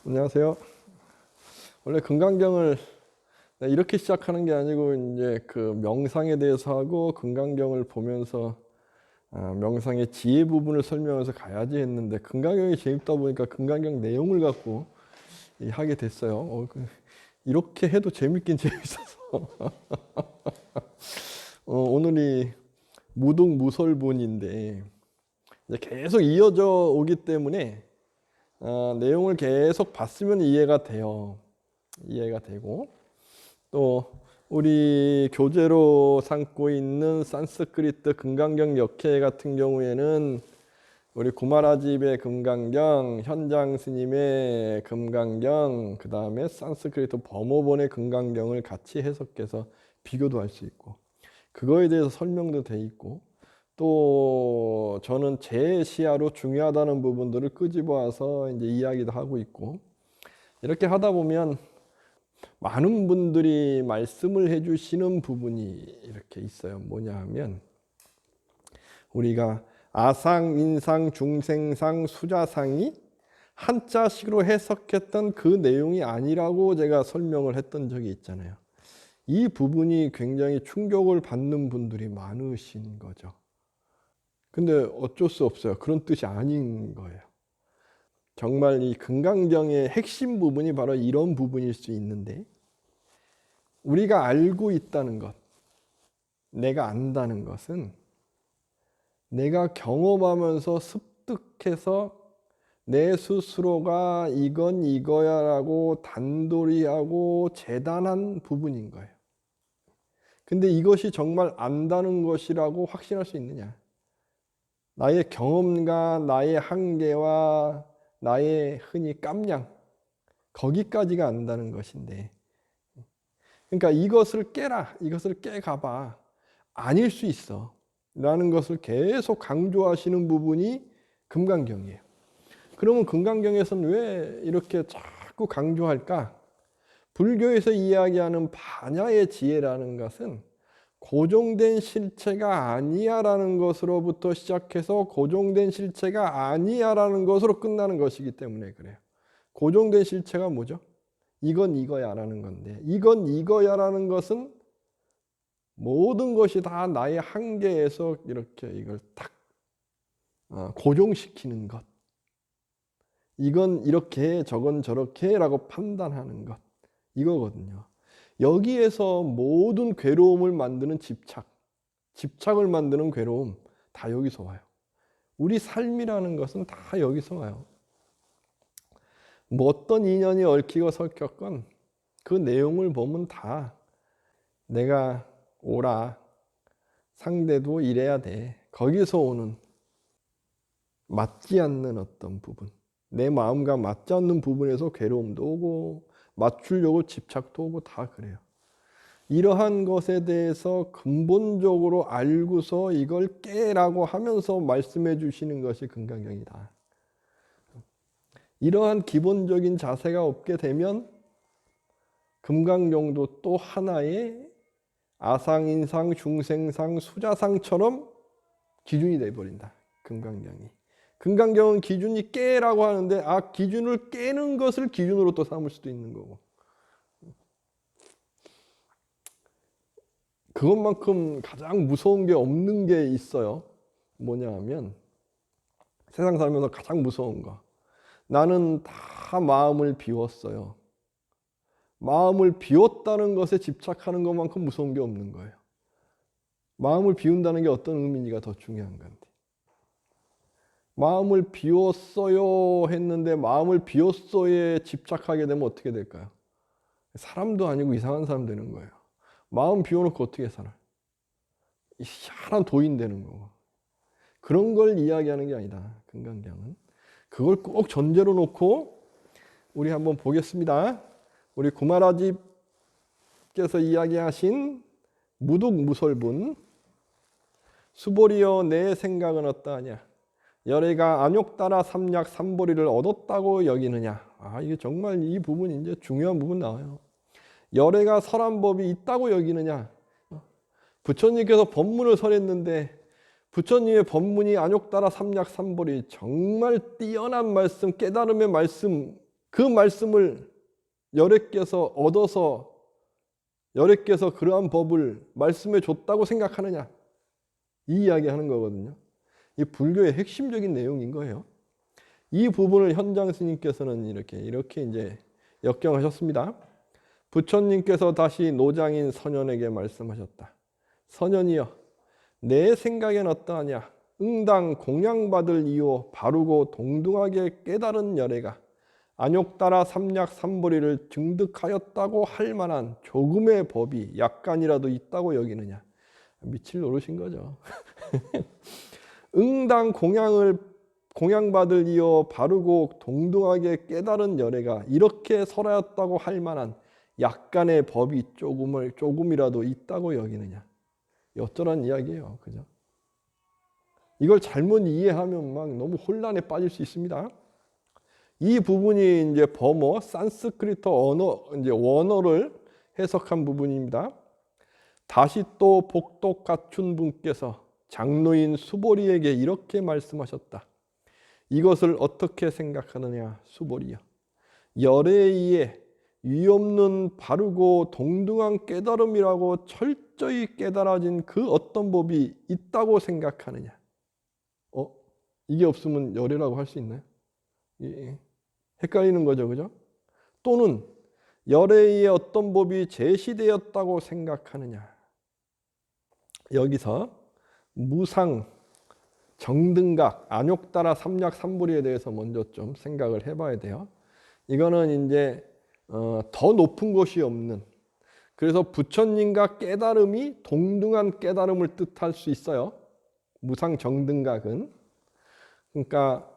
안녕하세요. 원래 금강경을 이렇게 시작하는 게 아니고 이제 그 명상에 대해서 하고 금강경을 보면서 명상의 지혜 부분을 설명해서 가야지 했는데 금강경이 재밌다 보니까 금강경 내용을 갖고 하게 됐어요. 이렇게 해도 재밌긴 재밌어서 오늘이 무등무설본인데 이제 계속 이어져 오기 때문에 내용을 계속 봤으면 이해가 돼요. 이해가 되고 또 우리 교재로 삼고 있는 산스크리트 금강경 역해 같은 경우에는 우리 구마라집의 금강경, 현장 스님의 금강경, 그 다음에 산스크리트 범어본의 금강경을 같이 해석해서 비교도 할 수 있고 그거에 대해서 설명도 돼 있고 또 저는 제 시야로 중요하다는 부분들을 끄집어와서 이제 이야기도 하고 있고 이렇게 하다 보면 많은 분들이 말씀을 해주시는 부분이 이렇게 있어요. 뭐냐 하면 우리가 아상, 인상, 중생상, 수자상이 한자식으로 해석했던 그 내용이 아니라고 제가 설명을 했던 적이 있잖아요. 이 부분이 굉장히 충격을 받는 분들이 많으신 거죠. 근데 어쩔 수 없어요. 그런 뜻이 아닌 거예요. 정말 이 금강경의 핵심 부분이 바로 이런 부분일 수 있는데 우리가 알고 있다는 것, 내가 안다는 것은 내가 경험하면서 습득해서 내 스스로가 이건 이거야라고 단도리하고 재단한 부분인 거예요. 근데 이것이 정말 안다는 것이라고 확신할 수 있느냐? 나의 경험과 나의 한계와 나의 흔히 깜냥 거기까지가 안다는 것인데 그러니까 이것을 깨라, 이것을 깨가봐 아닐 수 있어 라는 것을 계속 강조하시는 부분이 금강경이에요. 그러면 금강경에서는 왜 이렇게 자꾸 강조할까? 불교에서 이야기하는 반야의 지혜라는 것은 고정된 실체가 아니야라는 것으로부터 시작해서 고정된 실체가 아니야라는 것으로 끝나는 것이기 때문에 그래요. 고정된 실체가 뭐죠? 이건 이거야라는 건데 이건 이거야라는 것은 모든 것이 다 나의 한계에서 이렇게 이걸 딱 고정시키는 것. 이건 이렇게 저건 저렇게라고 판단하는 것. 이거거든요. 여기에서 모든 괴로움을 만드는 집착을 만드는 괴로움 다 여기서 와요. 우리 삶이라는 것은 다 여기서 와요. 뭐 어떤 인연이 얽히고 설켰건 그 내용을 보면 다 내가 오라, 상대도 이래야 돼. 거기서 오는 맞지 않는 어떤 부분, 내 마음과 맞지 않는 부분에서 괴로움도 오고 맞추려고 집착도 오고 다 그래요. 이러한 것에 대해서 근본적으로 알고서 이걸 깨라고 하면서 말씀해 주시는 것이 금강경이다. 이러한 기본적인 자세가 없게 되면 금강경도 또 하나의 아상인상, 중생상, 수자상처럼 기준이 되어버린다. 금강경이. 금강경은 기준이 깨라고 하는데 기준을 깨는 것을 기준으로 또 삼을 수도 있는 거고 그것만큼 가장 무서운 게 없는 게 있어요. 뭐냐 하면 세상 살면서 가장 무서운 거. 나는 다 마음을 비웠어요. 마음을 비웠다는 것에 집착하는 것만큼 무서운 게 없는 거예요. 마음을 비운다는 게 어떤 의미가 더 중요한 건데. 마음을 비웠어요 했는데 마음을 비웠어에 집착하게 되면 어떻게 될까요? 사람도 아니고 이상한 사람 되는 거예요. 마음 비워놓고 어떻게 살아? 희한한 도인 되는 거고. 그런 걸 이야기하는 게 아니다. 금강경은. 그걸 꼭 전제로 놓고 우리 한번 보겠습니다. 우리 구마라집께서 이야기하신 무득무설분 수보리여 내 생각은 어떠하냐? 열애가 안욕 따라 삼약 삼보리를 얻었다고 여기느냐? 이게 정말 이 부분이 이제 중요한 부분 나와요. 열애가 설한 법이 있다고 여기느냐? 부처님께서 법문을 설했는데 부처님의 법문이 안욕 따라 삼약 삼보리 정말 뛰어난 말씀, 깨달음의 말씀 그 말씀을 여래께서 얻어서 여래께서 그러한 법을 말씀해 줬다고 생각하느냐, 이 이야기하는 거거든요. 이 불교의 핵심적인 내용인 거예요. 이 부분을 현장 스님께서는 이렇게 이제 역경하셨습니다. 부처님께서 다시 노장인 선현에게 말씀하셨다. 선현이여, 내 생각엔 어떠하냐? 응당 공양받을 이유 바르고 동등하게 깨달은 열애가 안욕따라 삼약 삼보리를 증득하였다고 할 만한 조금의 법이 약간이라도 있다고 여기느냐? 미칠 노릇인 거죠. 응당 공양받을 이유 바르고 동등하게 깨달은 열애가 이렇게 설하였다고 할 만한 약간의 법이 조금이라도 있다고 여기느냐? 어쩌란 이야기예요, 그죠? 이걸 잘못 이해하면 막 너무 혼란에 빠질 수 있습니다. 이 부분이 이제 버머 산스크리트 언어 이제 원어를 해석한 부분입니다. 다시 또 복독 갖춘 분께서 장로인 수보리에게 이렇게 말씀하셨다. 이것을 어떻게 생각하느냐, 수보리여. 열에 의해 위없는 바르고 동등한 깨달음이라고 철저히 깨달아진 그 어떤 법이 있다고 생각하느냐? 이게 없으면 열애라고 할 수 있나요? 헷갈리는 거죠, 그죠? 또는 열에 의해 어떤 법이 제시되었다고 생각하느냐? 여기서 무상, 정등각, 안욕따라 삼약 삼보리에 대해서 먼저 좀 생각을 해봐야 돼요. 이거는 이제 더 높은 것이 없는, 그래서 부처님과 깨달음이 동등한 깨달음을 뜻할 수 있어요. 무상 정등각은. 그러니까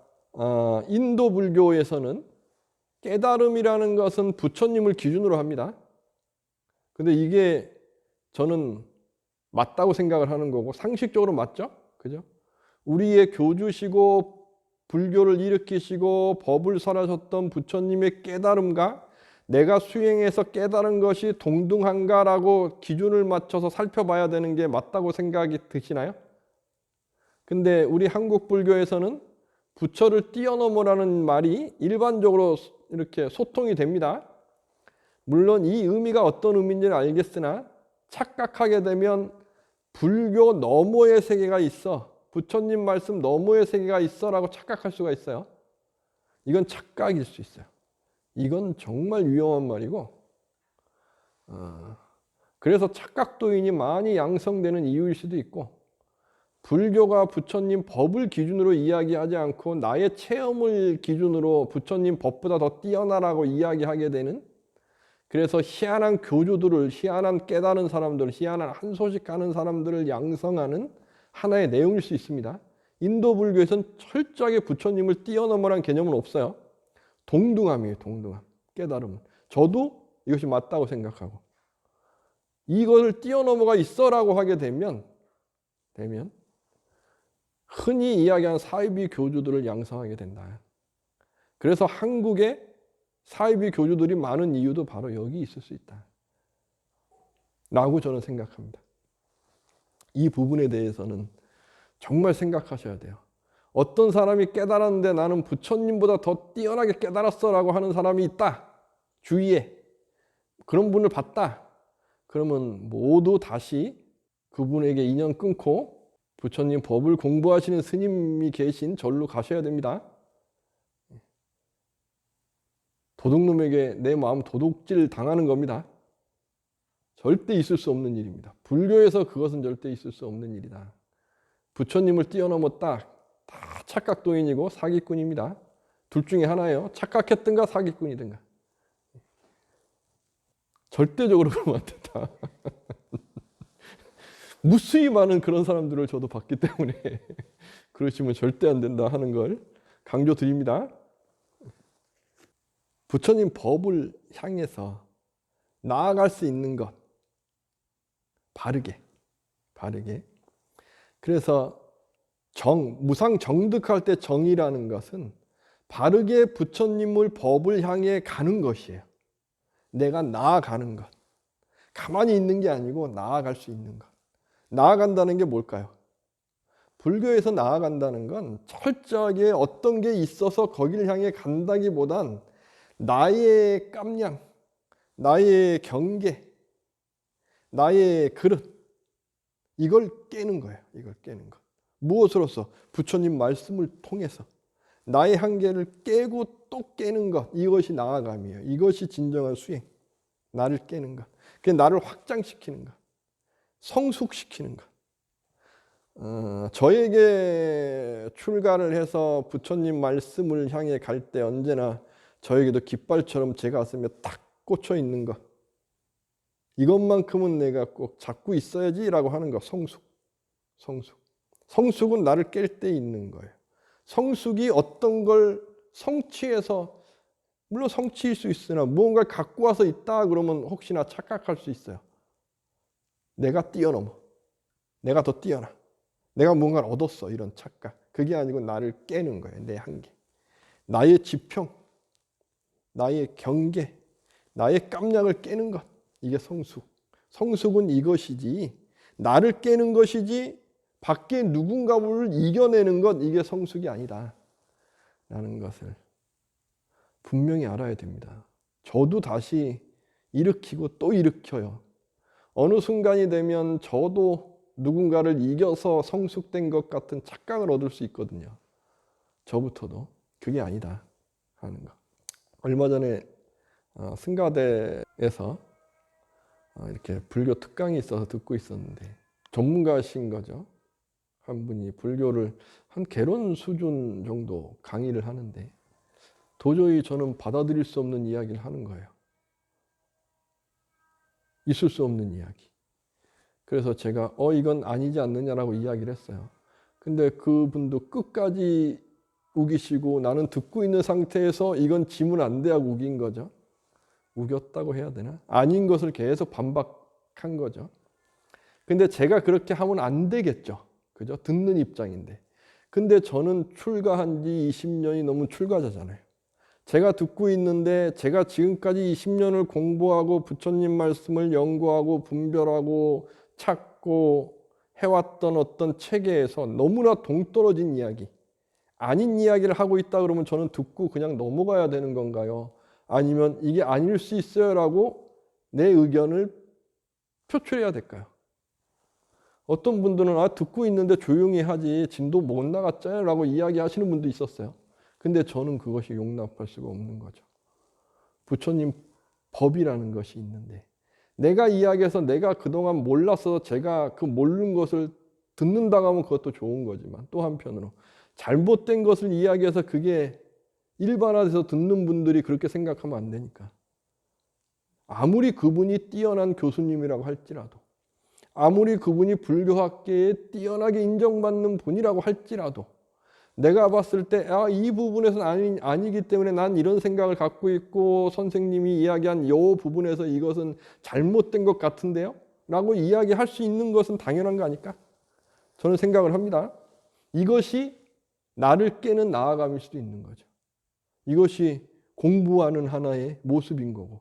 인도 불교에서는 깨달음이라는 것은 부처님을 기준으로 합니다. 근데 이게 저는 맞다고 생각을 하는 거고 상식적으로 맞죠? 그죠? 우리의 교주시고 불교를 일으키시고 법을 설하셨던 부처님의 깨달음과 내가 수행해서 깨달은 것이 동등한가라고 기준을 맞춰서 살펴봐야 되는 게 맞다고 생각이 드시나요? 근데 우리 한국 불교에서는 부처를 뛰어넘으라는 말이 일반적으로 이렇게 소통이 됩니다. 물론 이 의미가 어떤 의미인지는 알겠으나 착각하게 되면 불교 너머의 세계가 있어, 부처님 말씀 너머의 세계가 있어 라고 착각할 수가 있어요. 이건 착각일 수 있어요. 이건 정말 위험한 말이고, 그래서 착각도인이 많이 양성되는 이유일 수도 있고, 불교가 부처님 법을 기준으로 이야기하지 않고 나의 체험을 기준으로 부처님 법보다 더 뛰어나라고 이야기하게 되는, 그래서 희한한 교주들을, 희한한 깨달은 사람들, 희한한 한 소식 하는 사람들을 양성하는 하나의 내용일 수 있습니다. 인도 불교에서는 철저하게 부처님을 뛰어넘으라는 개념은 없어요. 동등함이에요, 동등함. 깨달음은. 저도 이것이 맞다고 생각하고, 이것을 뛰어넘어가 있어라고 하게 되면 흔히 이야기하는 사이비 교주들을 양성하게 된다. 그래서 한국에 사이비 교주들이 많은 이유도 바로 여기 있을 수 있다 라고 저는 생각합니다. 이 부분에 대해서는 정말 생각하셔야 돼요. 어떤 사람이 깨달았는데 나는 부처님보다 더 뛰어나게 깨달았어 라고 하는 사람이 있다, 주위에 그런 분을 봤다, 그러면 모두 다시 그분에게 인연 끊고 부처님 법을 공부하시는 스님이 계신 절로 가셔야 됩니다. 도둑놈에게 내 마음 도둑질 당하는 겁니다. 절대 있을 수 없는 일입니다. 불교에서 그것은 절대 있을 수 없는 일이다. 부처님을 뛰어넘었다, 다 착각도인이고 사기꾼입니다. 둘 중에 하나예요. 착각했든가 사기꾼이든가. 절대적으로 그러면 안 된다. 무수히 많은 그런 사람들을 저도 봤기 때문에 그러시면 절대 안 된다 하는 걸 강조드립니다. 부처님 법을 향해서 나아갈 수 있는 것, 바르게. 그래서 무상 정득할 때 정이라는 것은 바르게 부처님을 법을 향해 가는 것이에요. 내가 나아가는 것. 가만히 있는 게 아니고 나아갈 수 있는 것. 나아간다는 게 뭘까요? 불교에서 나아간다는 건 철저하게 어떤 게 있어서 거기를 향해 간다기보단 나의 깜냥, 나의 경계, 나의 그릇, 이걸 깨는 거예요. 이걸 깨는 것. 무엇으로서? 부처님 말씀을 통해서 나의 한계를 깨고 또 깨는 것, 이것이 나아감이에요. 이것이 진정한 수행. 나를 깨는 것. 그게 나를 확장시키는 것. 성숙시키는 것. 저에게 출가를 해서 부처님 말씀을 향해 갈 때 언제나 저에게도 깃발처럼 제 가슴에 딱 꽂혀 있는 것. 이것만큼은 내가 꼭 잡고 있어야지라고 하는 것. 성숙. 성숙. 성숙은 나를 깰 때 있는 거예요. 성숙이 어떤 걸 성취해서, 물론 성취일 수 있으나 무언가를 갖고 와서 있다 그러면 혹시나 착각할 수 있어요. 내가 뛰어넘어. 내가 더 뛰어나. 내가 뭔가를 얻었어. 이런 착각. 그게 아니고 나를 깨는 거예요. 내 한계. 나의 지평, 나의 경계, 나의 깜냥을 깨는 것. 이게 성숙. 성숙은 이것이지, 나를 깨는 것이지 밖에 누군가를 이겨내는 것, 이게 성숙이 아니다 라는 것을 분명히 알아야 됩니다. 저도 다시 일으키고 또 일으켜요. 어느 순간이 되면 저도 누군가를 이겨서 성숙된 것 같은 착각을 얻을 수 있거든요. 저부터도 그게 아니다 하는 것. 얼마 전에 승가대에서 이렇게 불교 특강이 있어서 듣고 있었는데, 전문가신 거죠. 한 분이 불교를 한 개론 수준 정도 강의를 하는데 도저히 저는 받아들일 수 없는 이야기를 하는 거예요. 있을 수 없는 이야기. 그래서 제가 이건 아니지 않느냐라고 이야기를 했어요. 근데 그분도 끝까지 우기시고 나는 듣고 있는 상태에서 이건 지문 안 돼 하고 우긴 거죠. 우겼다고 해야 되나? 아닌 것을 계속 반박한 거죠. 근데 제가 그렇게 하면 안 되겠죠. 그죠? 듣는 입장인데. 근데 저는 출가한 지 20년이 넘은 출가자잖아요. 제가 듣고 있는데 제가 지금까지 20년을 공부하고 부처님 말씀을 연구하고 분별하고 찾고 해왔던 어떤 체계에서 너무나 동떨어진 이야기, 아닌 이야기를 하고 있다 그러면 저는 듣고 그냥 넘어가야 되는 건가요? 아니면 이게 아닐 수 있어요 라고 내 의견을 표출해야 될까요? 어떤 분들은 듣고 있는데 조용히 하지 진도 못 나갔잖아요 라고 이야기하시는 분도 있었어요. 근데 저는 그것이 용납할 수가 없는 거죠. 부처님 법이라는 것이 있는데 내가 이야기해서 내가 그동안 몰라서 제가 그 모르는 것을 듣는다고 하면 그것도 좋은 거지만, 또 한편으로 잘못된 것을 이야기해서 그게 일반화돼서 듣는 분들이 그렇게 생각하면 안 되니까. 아무리 그분이 뛰어난 교수님이라고 할지라도, 아무리 그분이 불교학계에 뛰어나게 인정받는 분이라고 할지라도 내가 봤을 때 이 부분에서는 아니기 때문에 난 이런 생각을 갖고 있고 선생님이 이야기한 이 부분에서 이것은 잘못된 것 같은데요? 라고 이야기할 수 있는 것은 당연한 거 아닐까? 저는 생각을 합니다. 이것이 나를 깨는 나아감일 수도 있는 거죠. 이것이 공부하는 하나의 모습인 거고.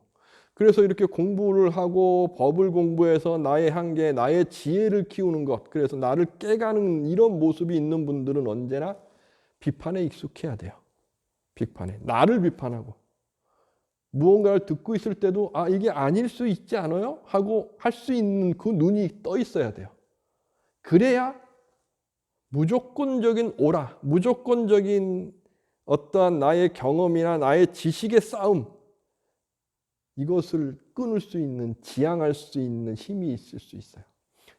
그래서 이렇게 공부를 하고 법을 공부해서 나의 한계, 나의 지혜를 키우는 것, 그래서 나를 깨가는 이런 모습이 있는 분들은 언제나 비판에 익숙해야 돼요. 비판에. 나를 비판하고. 무언가를 듣고 있을 때도 이게 아닐 수 있지 않아요? 하고 할 수 있는 그 눈이 떠 있어야 돼요. 그래야 무조건적인 오라, 무조건적인 어떠한 나의 경험이나 나의 지식의 싸움, 이것을 끊을 수 있는, 지향할 수 있는 힘이 있을 수 있어요.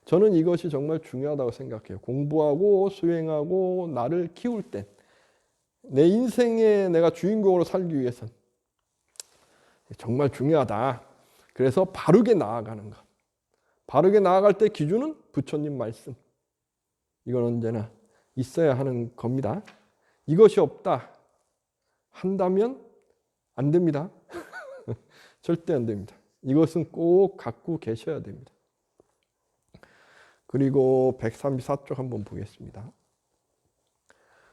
저는 이것이 정말 중요하다고 생각해요. 공부하고 수행하고 나를 키울 때, 내 인생에 내가 주인공으로 살기 위해서는 정말 중요하다. 그래서 바르게 나아가는 것. 바르게 나아갈 때 기준은 부처님 말씀. 이건 언제나 있어야 하는 겁니다. 이것이 없다 한다면 안 됩니다. 절대 안 됩니다. 이것은 꼭 갖고 계셔야 됩니다. 그리고 134쪽 한번 보겠습니다.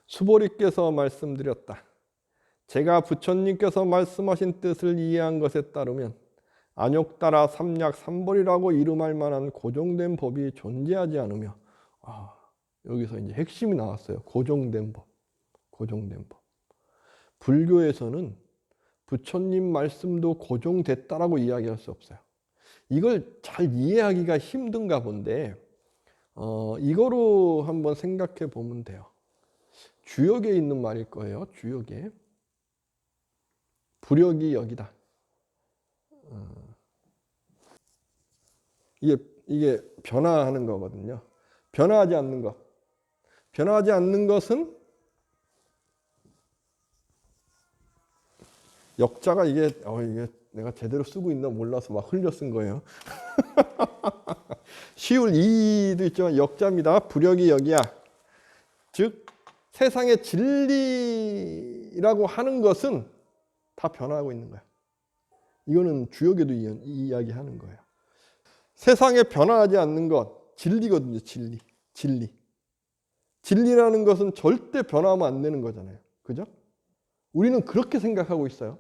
수보리께서 말씀드렸다. 제가 부처님께서 말씀하신 뜻을 이해한 것에 따르면 안욕따라 삼약 삼벌이라고 이름할 만한 고정된 법이 존재하지 않으며, 여기서 이제 핵심이 나왔어요. 고정된 법. 고정된 법. 불교에서는 부처님 말씀도 고정됐다라고 이야기할 수 없어요. 이걸 잘 이해하기가 힘든가 본데 이거로 한번 생각해 보면 돼요. 주역에 있는 말일 거예요. 주역에. 불역이 여기다. 이게 변화하는 거거든요. 변화하지 않는 것. 변화하지 않는 것은 역자가 이게 내가 제대로 쓰고 있나 몰라서 막 흘려 쓴 거예요. 시울 2도 있지만 역자입니다. 불역이 여기야. 즉 세상의 진리라고 하는 것은 다 변화하고 있는 거야. 이거는 주역에도 이야기하는 거예요. 세상에 변화하지 않는 것, 진리거든요. 진리. 진리라는 것은 절대 변화하면 안 되는 거잖아요. 그죠? 우리는 그렇게 생각하고 있어요.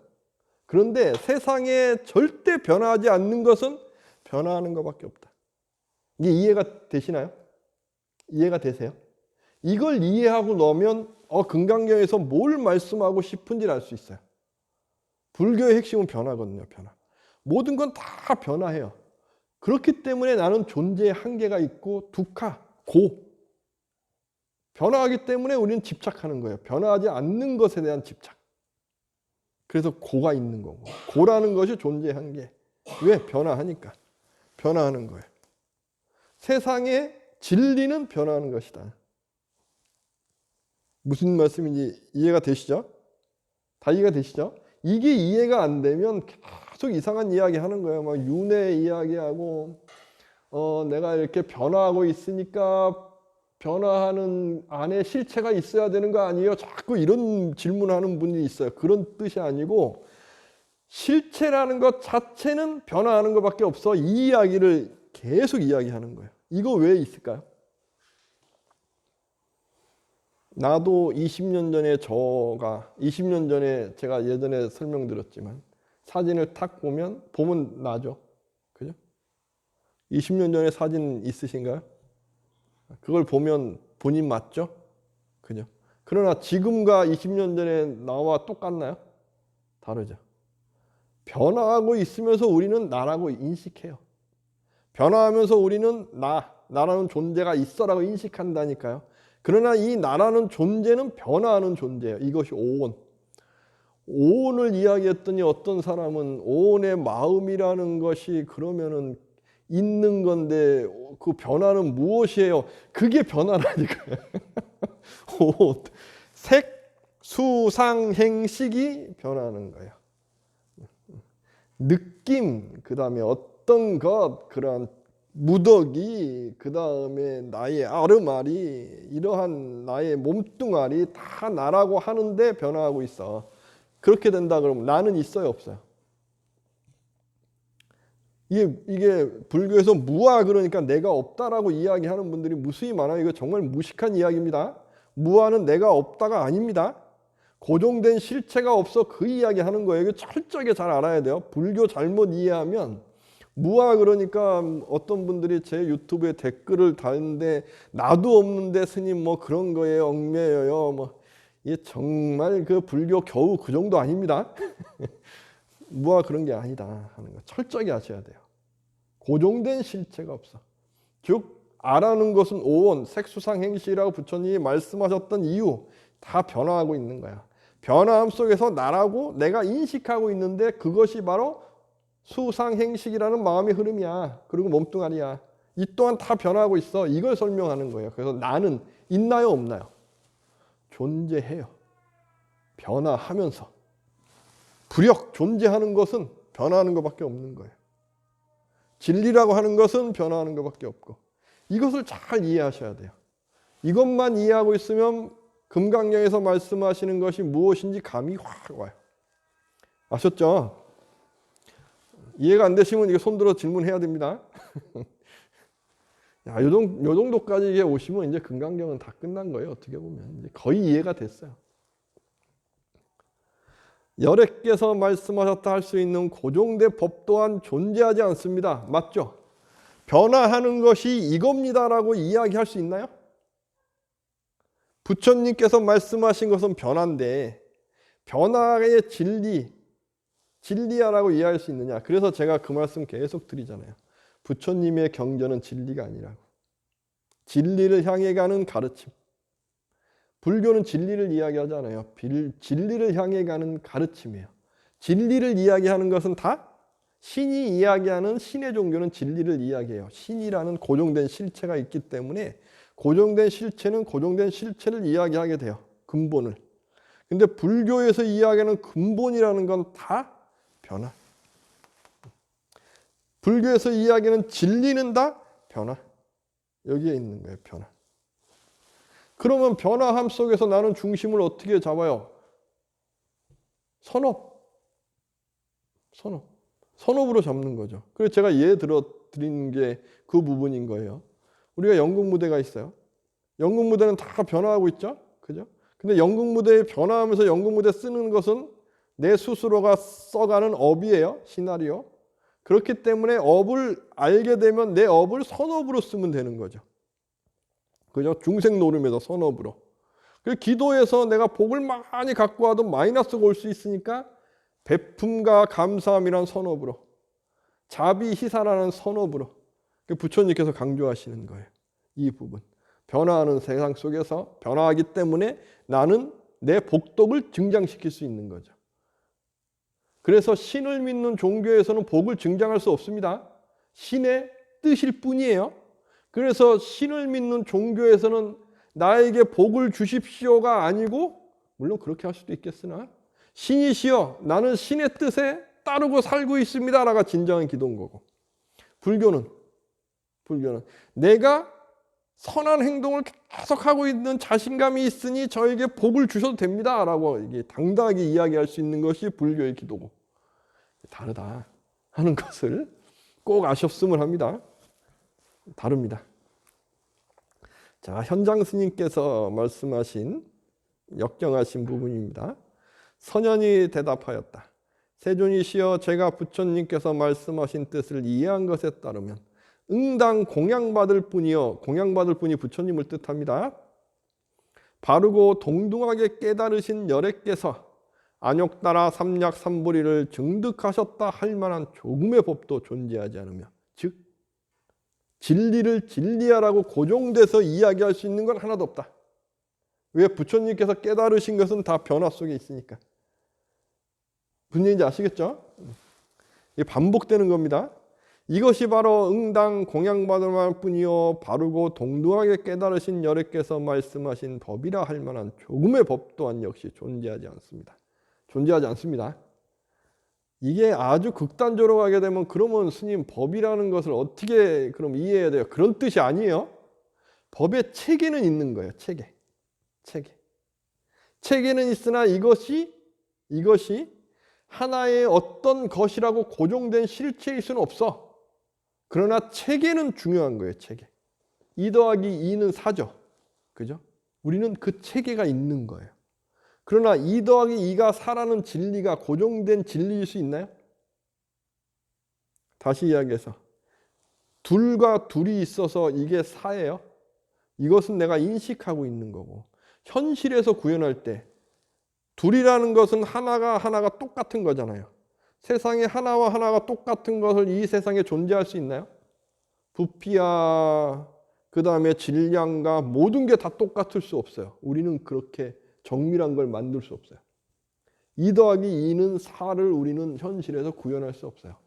그런데 세상에 절대 변화하지 않는 것은 변화하는 것밖에 없다. 이게 이해가 되시나요? 이해가 되세요? 이걸 이해하고 나면 금강경에서 뭘 말씀하고 싶은지 알 수 있어요. 불교의 핵심은 변화거든요. 변화. 모든 건 다 변화해요. 그렇기 때문에 나는 존재의 한계가 있고 두카, 고. 변화하기 때문에 우리는 집착하는 거예요. 변화하지 않는 것에 대한 집착. 그래서 고가 있는 거고. 고라는 것이 존재의 한계. 왜? 변화하니까. 변화하는 거예요. 세상의 진리는 변화하는 것이다. 무슨 말씀인지 이해가 되시죠? 다 이해가 되시죠? 이게 이해가 안 되면 계속 이상한 이야기 하는 거예요. 막 윤회 이야기하고 내가 이렇게 변화하고 있으니까 변화하는 안에 실체가 있어야 되는 거 아니에요? 자꾸 이런 질문하는 분이 있어요. 그런 뜻이 아니고 실체라는 것 자체는 변화하는 것밖에 없어. 이 이야기를 계속 이야기하는 거예요. 이거 왜 있을까요? 나도 20년 전에 20년 전에 제가 예전에 설명드렸지만 사진을 탁 보면 나죠. 그죠? 20년 전에 사진 있으신가요? 그걸 보면 본인 맞죠? 그죠? 그러나 지금과 20년 전에 나와 똑같나요? 다르죠. 변화하고 있으면서 우리는 나라고 인식해요. 변화하면서 우리는 나라는 존재가 있어라고 인식한다니까요. 그러나 이 나라는 존재는 변화하는 존재예요. 이것이 오온. 오온을 이야기했더니 어떤 사람은 오온의 마음이라는 것이 그러면은 있는 건데 그 변화는 무엇이에요? 그게 변화라니까요. 오온. 색, 수, 상, 행식이 변화하는 거예요. 느낌, 그 다음에 어떤 것, 그러한 무더기, 그 다음에 나의 아르마리, 이러한 나의 몸뚱아리 다 나라고 하는데 변화하고 있어. 그렇게 된다 그러면 나는 있어요, 없어요? 이게 불교에서 무아 그러니까 내가 없다라고 이야기하는 분들이 무수히 많아요. 이거 정말 무식한 이야기입니다. 무아는 내가 없다가 아닙니다. 고정된 실체가 없어 그 이야기 하는 거예요. 이거 철저하게 잘 알아야 돼요. 불교 잘못 이해하면 무아 그러니까 어떤 분들이 제 유튜브에 댓글을 달는데 나도 없는데 스님 뭐 그런 거에 얽매여요. 뭐 이게 정말 그 불교 겨우 그 정도 아닙니다. 무아 그런 게 아니다 하는 거 철저하게 아셔야 돼요. 고정된 실체가 없어. 즉 아라는 것은 오온, 색수상행시라고 부처님이 말씀하셨던 이유 다 변화하고 있는 거야. 변화함 속에서 나라고 내가 인식하고 있는데 그것이 바로 수상행식이라는 마음의 흐름이야. 그리고 몸뚱아리야. 이 또한 다 변화하고 있어. 이걸 설명하는 거예요. 그래서 나는 있나요, 없나요? 존재해요. 변화하면서. 불역, 존재하는 것은 변화하는 것밖에 없는 거예요. 진리라고 하는 것은 변화하는 것밖에 없고. 이것을 잘 이해하셔야 돼요. 이것만 이해하고 있으면 금강경에서 말씀하시는 것이 무엇인지 감이 확 와요. 아셨죠? 이해가 안 되시면 이게 손들어 질문해야 됩니다. 야, 요 정도까지 이게 오시면 이제 금강경은 다 끝난 거예요. 어떻게 보면 이제 거의 이해가 됐어요. 열애께서 말씀하셨다 할 수 있는 고정된 법 또한 존재하지 않습니다. 맞죠? 변화하는 것이 이겁니다라고 이야기할 수 있나요? 부처님께서 말씀하신 것은 변화인데 변화의 진리, 진리야라고 이해할 수 있느냐. 그래서 제가 그 말씀 계속 드리잖아요. 부처님의 경전은 진리가 아니라고. 진리를 향해 가는 가르침. 불교는 진리를 이야기하잖아요. 진리를 향해 가는 가르침이에요. 진리를 이야기하는 것은 다 신이 이야기하는 신의 종교는 진리를 이야기해요. 신이라는 고정된 실체가 있기 때문에 고정된 실체는 고정된 실체를 이야기하게 돼요. 근본을. 근데 불교에서 이야기하는 근본이라는 건 다 변화. 불교에서 이야기하는 진리는 다 변화. 여기에 있는 거예요. 변화. 그러면 변화함 속에서 나는 중심을 어떻게 잡아요? 선업. 선업으로 잡는 거죠. 그래서 제가 예를 들어 드리는 게 그 부분인 거예요. 우리가 연극 무대가 있어요. 연극 무대는 다 변화하고 있죠. 그죠? 근데 연극 무대에 변화하면서 연극 무대 쓰는 것은 내 스스로가 써가는 업이에요. 시나리오. 그렇기 때문에 업을 알게 되면 내 업을 선업으로 쓰면 되는 거죠. 그죠? 중생 노름에서 선업으로. 그리고 기도에서 내가 복을 많이 갖고 와도 마이너스가 올 수 있으니까 베품과 감사함이란 선업으로, 자비희사라는 선업으로 부처님께서 강조하시는 거예요. 이 부분. 변화하는 세상 속에서 변화하기 때문에 나는 내 복덕을 증장시킬 수 있는 거죠. 그래서 신을 믿는 종교에서는 복을 증장할 수 없습니다. 신의 뜻일 뿐이에요. 그래서 신을 믿는 종교에서는 나에게 복을 주십시오가 아니고, 물론 그렇게 할 수도 있겠으나, 신이시여 나는 신의 뜻에 따르고 살고 있습니다 라가 진정한 기도인 거고, 불교는 내가 선한 행동을 계속하고 있는 자신감이 있으니 저에게 복을 주셔도 됩니다 라고 이게 당당하게 이야기할 수 있는 것이 불교의 기도고, 다르다 하는 것을 꼭 아셨으면 합니다. 다릅니다. 자, 현장 스님께서 말씀하신 역정하신 부분입니다. 선현이 대답하였다. 세존이시여, 제가 부처님께서 말씀하신 뜻을 이해한 것에 따르면 응당 공양받을 뿐이요, 공양받을 뿐이 부처님을 뜻합니다. 바르고 동등하게 깨달으신 열애께서 안욕따라 삼약삼보리를 증득하셨다 할 만한 조금의 법도 존재하지 않으며, 즉 진리를 진리하라고 고정돼서 이야기할 수 있는 건 하나도 없다. 왜? 부처님께서 깨달으신 것은 다 변화 속에 있으니까. 무슨 얘기인지 아시겠죠? 이게 반복되는 겁니다. 이것이 바로 응당 공양받을 만한 뿐이요 바르고 동등하게 깨달으신 열애께서 말씀하신 법이라 할 만한 조금의 법 또한 역시 존재하지 않습니다. 존재하지 않습니다. 이게 아주 극단적으로 가게 되면, 그러면 스님 법이라는 것을 어떻게 그럼 이해해야 돼요? 그런 뜻이 아니에요. 법의 체계는 있는 거예요. 체계는 있으나 이것이 하나의 어떤 것이라고 고정된 실체일 수는 없어. 그러나 체계는 중요한 거예요. 체계. 2 더하기 2는 4죠. 그죠? 우리는 그 체계가 있는 거예요. 그러나 2 더하기 2가 4라는 진리가 고정된 진리일 수 있나요? 다시 이야기해서 둘과 둘이 있어서 이게 4예요. 이것은 내가 인식하고 있는 거고, 현실에서 구현할 때 둘이라는 것은 하나가 똑같은 거잖아요. 세상에 하나와 하나가 똑같은 것을 이 세상에 존재할 수 있나요? 부피와 그 다음에 질량과 모든 게 다 똑같을 수 없어요. 우리는 그렇게 정밀한 걸 만들 수 없어요. 2 더하기 2는 4를 우리는 현실에서 구현할 수 없어요.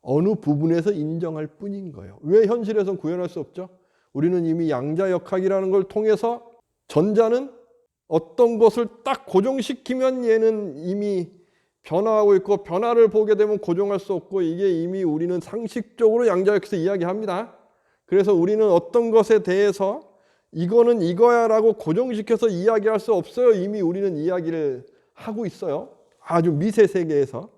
어느 부분에서 인정할 뿐인 거예요. 왜 현실에서 구현할 수 없죠? 우리는 이미 양자역학이라는 걸 통해서 전자는 어떤 것을 딱 고정시키면 얘는 이미 변화하고 있고, 변화를 보게 되면 고정할 수 없고, 이게 이미 우리는 상식적으로 양자역학에서 이야기합니다. 그래서 우리는 어떤 것에 대해서 이거는 이거야 라고 고정시켜서 이야기할 수 없어요. 이미 우리는 이야기를 하고 있어요. 아주 미세 세계에서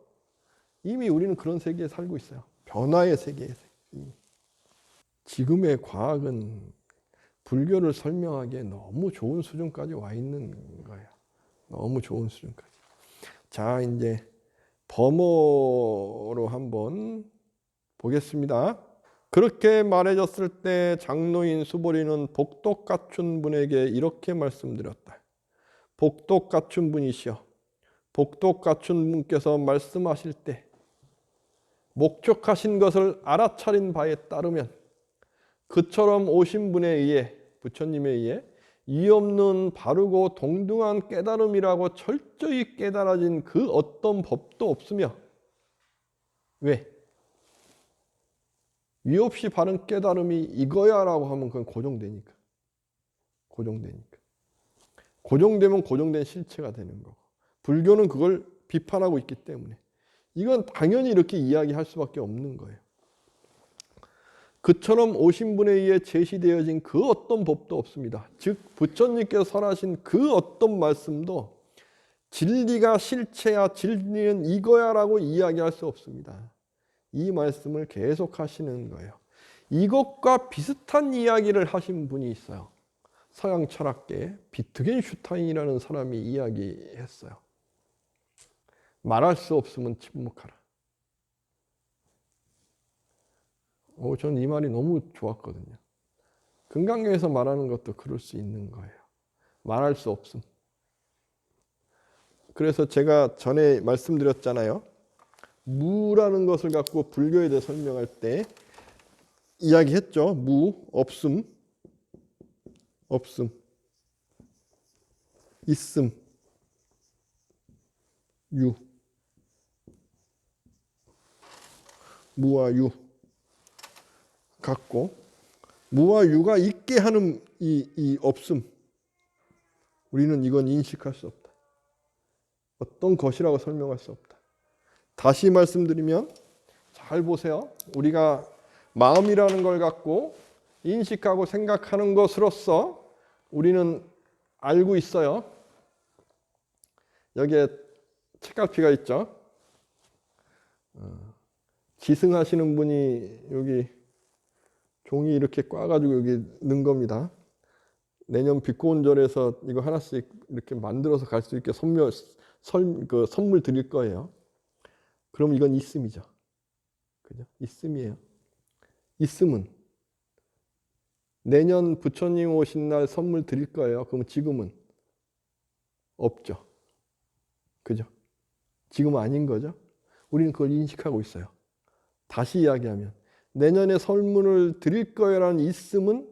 이미 우리는 그런 세계에 살고 있어요. 변화의 세계에서. 지금의 과학은 불교를 설명하기에 너무 좋은 수준까지 와 있는 거예요. 너무 좋은 수준까지. 자, 이제 범어로 한번 보겠습니다. 그렇게 말해졌을 때 장로인 수보리는 복덕 갖춘 분에게 이렇게 말씀드렸다. 복덕 갖춘 분이시여, 복도 갖춘 분께서 말씀하실 때 목적하신 것을 알아차린 바에 따르면 그처럼 오신 분에 의해, 부처님에 의해 이 없는 바르고 동등한 깨달음이라고 철저히 깨달아진 그 어떤 법도 없으며, 왜? 위 없이 바른 깨달음이 이거야 라고 하면 그건 고정되니까. 고정되면 고정된 실체가 되는 거고, 불교는 그걸 비판하고 있기 때문에 이건 당연히 이렇게 이야기할 수밖에 없는 거예요. 그처럼 오신 분에 의해 제시되어진 그 어떤 법도 없습니다. 즉 부처님께서 설하신 그 어떤 말씀도 진리가 실체야, 진리는 이거야 라고 이야기할 수 없습니다. 이 말씀을 계속 하시는 거예요. 이것과 비슷한 이야기를 하신 분이 있어요. 서양 철학계에 비트겐슈타인이라는 사람이 이야기했어요. 말할 수 없으면 침묵하라. 저는 이 말이 너무 좋았거든요. 금강경에서 말하는 것도 그럴 수 있는 거예요. 말할 수 없음. 그래서 제가 전에 말씀드렸잖아요. 무라는 것을 갖고 불교에 대해 설명할 때 이야기했죠. 무, 없음, 있음, 유. 무와 유 갖고, 무와 유가 있게 하는 이 없음, 우리는 이건 인식할 수 없다. 어떤 것이라고 설명할 수 없다. 다시 말씀드리면 잘 보세요. 우리가 마음이라는 걸 갖고 인식하고 생각하는 것으로서 우리는 알고 있어요. 여기에 책갈피가 있죠. 기승하시는 분이 여기 종이 이렇게 꽈가지고 여기 넣은 겁니다. 내년 빛고운절에서 이거 하나씩 이렇게 만들어서 갈 수 있게 선물 드릴 거예요. 그럼 이건 있음이죠. 그죠? 있음이에요. 있음은 내년 부처님 오신 날 선물 드릴 거예요. 그럼 지금은 없죠. 그죠? 지금은 아닌 거죠. 우리는 그걸 인식하고 있어요. 다시 이야기하면 내년에 선물을 드릴 거라는 있음은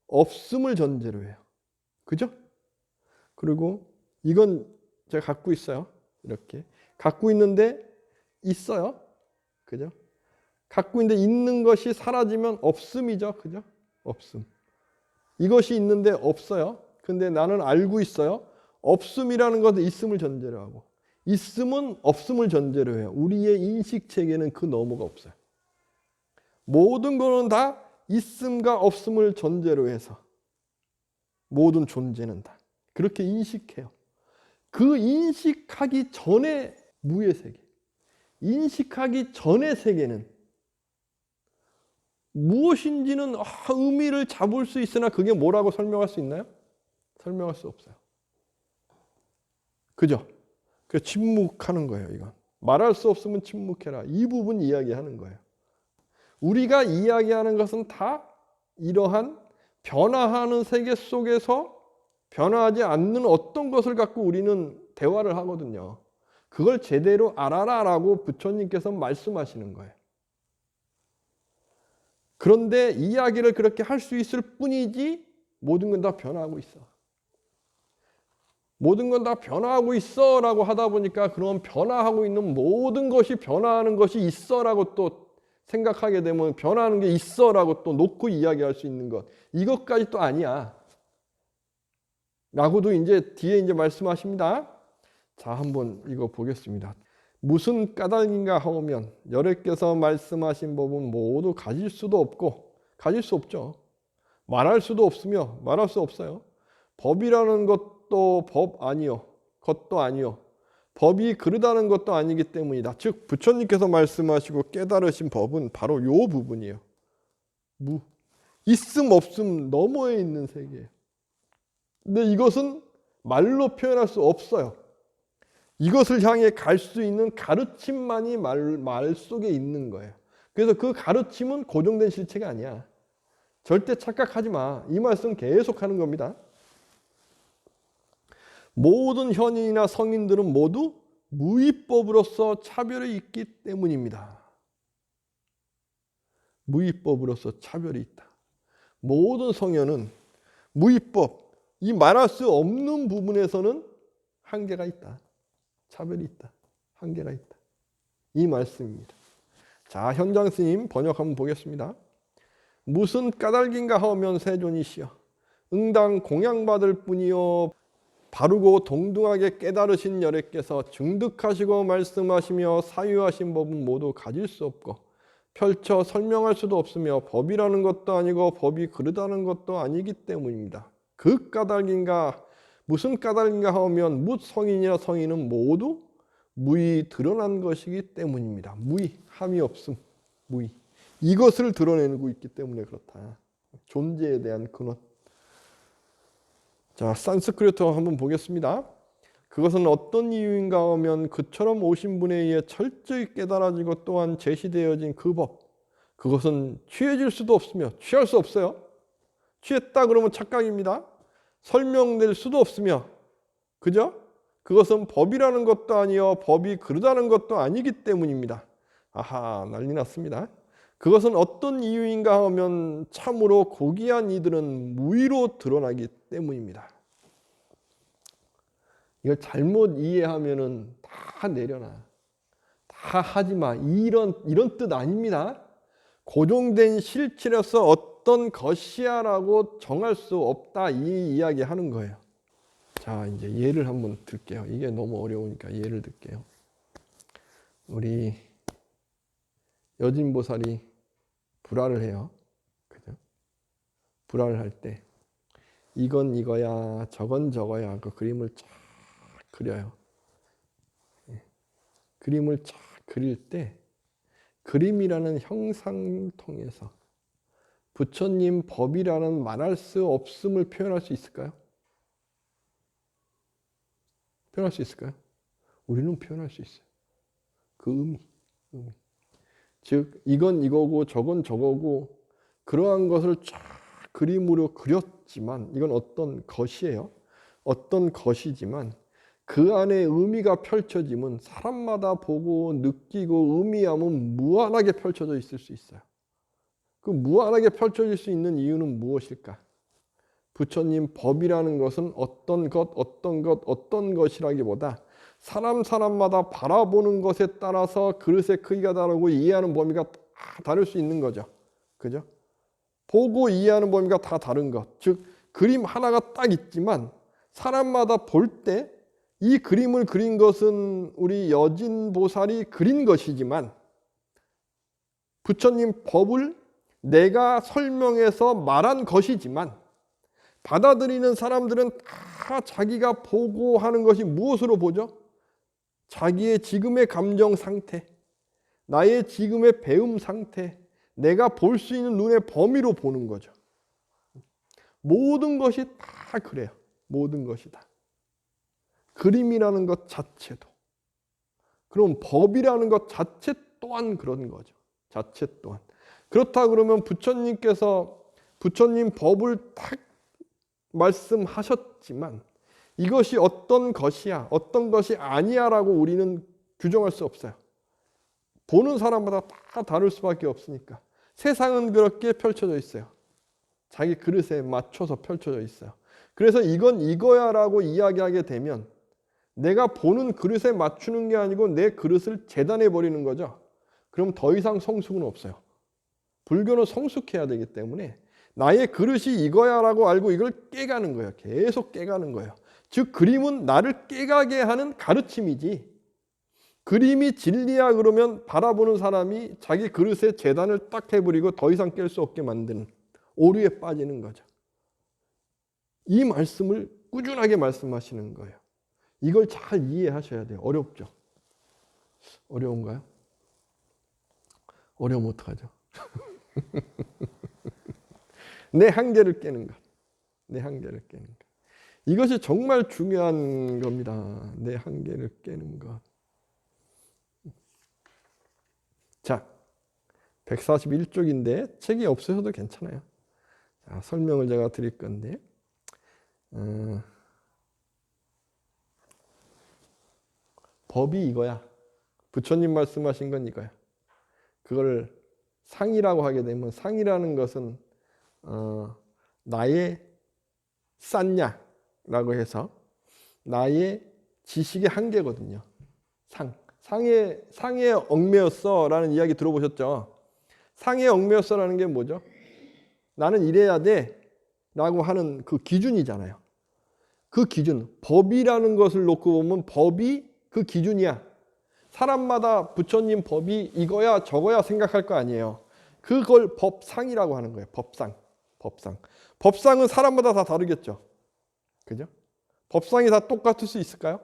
없음을 전제로 해요. 그죠? 그리고 이건 제가 갖고 있어요. 이렇게 갖고 있는데 있어요. 그죠? 갖고 있는데 있는 것이 사라지면 없음이죠. 그죠? 없음. 이것이 있는데 없어요. 근데 나는 알고 있어요. 없음이라는 것은 있음을 전제로 하고, 있음은 없음을 전제로 해요. 우리의 인식 체계는 그 너머가 없어요. 모든 것은 다 있음과 없음을 전제로 해서 모든 존재는 다 그렇게 인식해요. 그 인식하기 전에 무의 세계, 인식하기 전의 세계는 무엇인지는 의미를 잡을 수 있으나 그게 뭐라고 설명할 수 있나요? 설명할 수 없어요. 그죠? 그래서 침묵하는 거예요. 이건 말할 수 없으면 침묵해라. 이 부분 이야기하는 거예요. 우리가 이야기하는 것은 다 이러한 변화하는 세계 속에서 변화하지 않는 어떤 것을 갖고 우리는 대화를 하거든요. 그걸 제대로 알아라라고 부처님께서 말씀하시는 거예요. 그런데 이야기를 그렇게 할 수 있을 뿐이지 모든 건 다 변화하고 있어. 모든 건 다 변화하고 있어 라고 하다 보니까 그런 변화하고 있는 모든 것이 변화하는 것이 있어 라고 또 생각하게 되면 변화하는 게 있어 라고 또 놓고 이야기할 수 있는 것, 이것까지 또 아니야 라고도 이제 뒤에 이제 말씀하십니다. 자, 한번 이거 보겠습니다. 무슨 까닭인가 하오면 여래께서 말씀하신 법은 모두 가질 수도 없고, 가질 수 없죠. 말할 수도 없으며 말할 수 없어요. 법이라는 것도 법 아니요, 것도 아니요, 법이 그러다는 것도 아니기 때문이다. 즉 부처님께서 말씀하시고 깨달으신 법은 바로 요 부분이에요. 무, 있음 없음 너머에 있는 세계예요. 근데 이것은 말로 표현할 수 없어요. 이것을 향해 갈 수 있는 가르침만이 말 속에 있는 거예요. 그래서 그 가르침은 고정된 실체가 아니야. 절대 착각하지 마. 이 말씀 계속 하는 겁니다. 모든 현인이나 성인들은 모두 무위법으로서 차별이 있기 때문입니다. 무위법으로서 차별이 있다. 모든 성현은 무위법, 이 말할 수 없는 부분에서는 한계가 있다. 차별이 있다. 한계가 있다. 이 말씀입니다. 자, 현장 스님 번역 한번 보겠습니다. 무슨 까닭인가 하면 세존이시여 응당 공양받을 뿐이요 바르고 동등하게 깨달으신 여래께서 증득하시고 말씀하시며 사유하신 법은 모두 가질 수 없고 펼쳐 설명할 수도 없으며 법이라는 것도 아니고 법이 그르다는 것도 아니기 때문입니다. 그 까닭인가 무슨 까닭인가 하면 무 성인이나 성인은 모두 무의 드러난 것이기 때문입니다. 무의, 함이 없음, 무의. 이것을 드러내고 있기 때문에 그렇다. 존재에 대한 근원. 자, 산스크리트어 한번 보겠습니다. 그것은 어떤 이유인가 하면 그처럼 오신 분에 의해 철저히 깨달아지고 또한 제시되어진 그 법. 그것은 취해질 수도 없으며 취할 수 없어요. 취했다 그러면 착각입니다. 설명될 수도 없으며, 그죠? 그것은 법이라는 것도 아니요 법이 그르다는 것도 아니기 때문입니다. 아하, 난리 났습니다. 그것은 어떤 이유인가 하면 참으로 고귀한 이들은 무의로 드러나기 때문입니다. 이걸 잘못 이해하면은 다 내려놔. 다 하지마. 이런 뜻 아닙니다. 고정된 실체로서 어떤 것이야 라고 정할 수 없다. 이 이야기 하는 거예요. 자, 이제 예를 한번 들게요. 이게 너무 어려우니까 예를 들게요. 우리 여진보살이 불화를 해요. 그죠? 불화를 할 때 이건 이거야, 저건 저거야. 그 그림을 쫙 그려요. 그림을 쫙 그릴 때 그림이라는 형상을 통해서 부처님 법이라는 말할 수 없음을 표현할 수 있을까요? 표현할 수 있을까요? 우리는 표현할 수 있어요. 그 의미. 즉 이건 이거고 저건 저거고 그러한 것을 쫙 그림으로 그렸지만 이건 어떤 것이에요. 어떤 것이지만 그 안에 의미가 펼쳐지면 사람마다 보고 느끼고 의미하면 무한하게 펼쳐져 있을 수 있어요. 그 무한하게 펼쳐질 수 있는 이유는 무엇일까? 부처님 법이라는 것은 어떤 것, 어떤 것이라기보다 사람마다 바라보는 것에 따라서 그릇의 크기가 다르고 이해하는 범위가 다 다를 수 있는 거죠. 그죠? 보고 이해하는 범위가 다 다른 것. 즉 그림 하나가 딱 있지만 사람마다 볼 때 이 그림을 그린 것은 우리 여진보살이 그린 것이지만 부처님 법을 내가 설명해서 말한 것이지만 받아들이는 사람들은 다 자기가 보고 하는 것이 무엇으로 보죠? 자기의 지금의 감정 상태, 나의 지금의 배움 상태, 내가 볼 수 있는 눈의 범위로 보는 거죠. 모든 것이 다 그래요. 모든 것이 다. 그림이라는 것 자체도. 그럼 법이라는 것 자체 또한 그런 거죠. 자체 또한. 그렇다 그러면 부처님께서 부처님 법을 딱 말씀하셨지만 이것이 어떤 것이야, 어떤 것이 아니야 라고 우리는 규정할 수 없어요. 보는 사람마다 다 다를 수밖에 없으니까. 세상은 그렇게 펼쳐져 있어요. 자기 그릇에 맞춰서 펼쳐져 있어요. 그래서 이건 이거야 라고 이야기하게 되면 내가 보는 그릇에 맞추는 게 아니고 내 그릇을 재단해 버리는 거죠. 그럼 더 이상 성숙은 없어요. 불교는 성숙해야 되기 때문에 나의 그릇이 이거야 라고 알고 이걸 깨가는 거예요. 계속 깨가는 거예요. 즉 그림은 나를 깨가게 하는 가르침이지 그림이 진리야 그러면 바라보는 사람이 자기 그릇에 재단을 딱 해버리고 더 이상 깰 수 없게 만드는 오류에 빠지는 거죠. 이 말씀을 꾸준하게 말씀하시는 거예요. 이걸 잘 이해하셔야 돼요. 어렵죠? 어려운가요? 어려우면 어떡하죠? 내 한계를 깨는 것. 내 한계를 깨는 것. 이것이 정말 중요한 겁니다. 내 한계를 깨는 것. 자, 141쪽인데 책이 없으셔도 괜찮아요. 자, 설명을 제가 드릴 건데 법이 이거야. 부처님 말씀하신 건 이거야. 그걸 상이라고 하게 되면 상이라는 것은 나의 쌌냐라고 해서 나의 지식의 한계거든요. 상에 얽매였어라는 이야기 들어보셨죠? 상에 얽매였어라는 게 뭐죠? 나는 이래야 돼라고 하는 그 기준이잖아요. 그 기준, 법이라는 것을 놓고 보면 법이 그 기준이야. 사람마다 부처님 법이 이거야 저거야 생각할 거 아니에요. 그걸 법상이라고 하는 거예요. 법상. 법상은 사람마다 다 다르겠죠. 그죠? 법상이 다 똑같을 수 있을까요?